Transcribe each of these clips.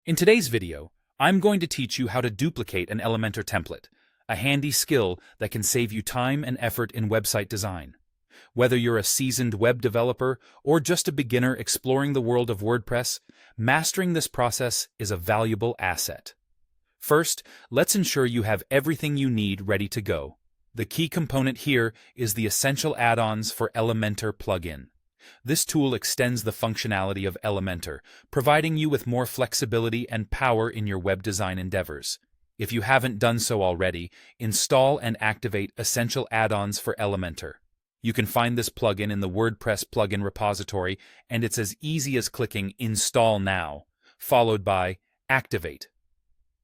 In today's video, I'm going to teach you how to duplicate an Elementor template, a handy skill that can save you time and effort in website design. Whether you're a seasoned web developer or just a beginner exploring the world of WordPress, mastering this process is a valuable asset. First, let's ensure you have everything you need ready to go. The key component here is the Essential Add-ons for Elementor plugin. This tool extends the functionality of Elementor, providing you with more flexibility and power in your web design endeavors. If you haven't done so already, install and activate Essential Add-ons for Elementor. You can find this plugin in the WordPress plugin repository, and it's as easy as clicking Install Now, followed by Activate.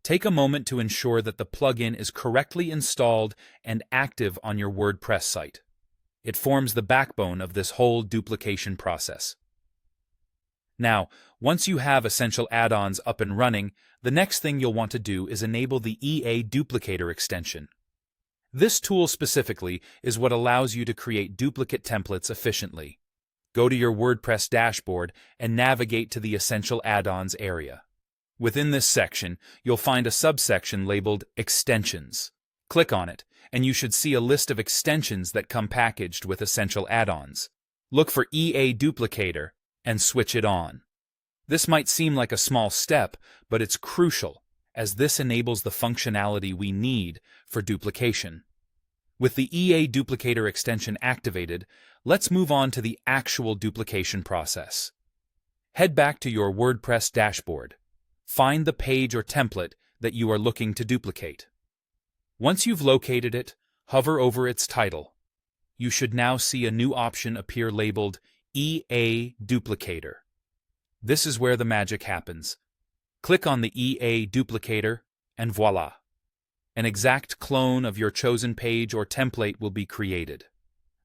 Take a moment to ensure that the plugin is correctly installed and active on your WordPress site. It forms the backbone of this whole duplication process. Now, once you have Essential Add-ons up and running, the next thing you'll want to do is enable the EA Duplicator extension. This tool specifically is what allows you to create duplicate templates efficiently. Go to your WordPress dashboard and navigate to the Essential Add-ons area. Within this section, you'll find a subsection labeled Extensions. Click on it, and you should see a list of extensions that come packaged with Essential Add-ons. Look for EA Duplicator and switch it on. This might seem like a small step, but it's crucial, as this enables the functionality we need for duplication. With the EA Duplicator extension activated, let's move on to the actual duplication process. Head back to your WordPress dashboard. Find the page or template that you are looking to duplicate. Once you've located it, hover over its title. You should now see a new option appear labeled EA Duplicator. This is where the magic happens. Click on the EA Duplicator, and voila! An exact clone of your chosen page or template will be created.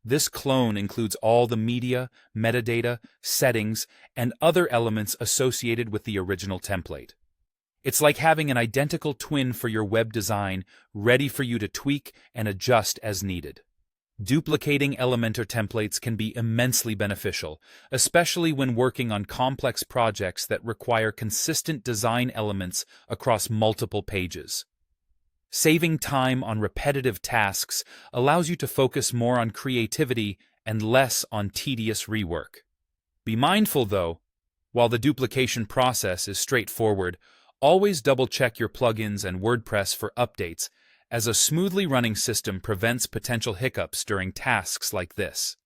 This clone includes all the media, metadata, settings, and other elements associated with the original template. It's like having an identical twin for your web design, ready for you to tweak and adjust as needed. Duplicating Elementor templates can be immensely beneficial, especially when working on complex projects that require consistent design elements across multiple pages. Saving time on repetitive tasks allows you to focus more on creativity and less on tedious rework. Be mindful, though, while the duplication process is straightforward, always double-check your plugins and WordPress for updates, as a smoothly running system prevents potential hiccups during tasks like this.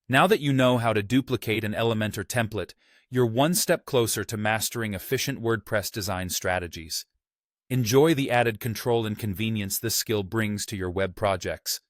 Now that you know how to duplicate an Elementor template, you're one step closer to mastering efficient WordPress design strategies. Enjoy the added control and convenience this skill brings to your web projects.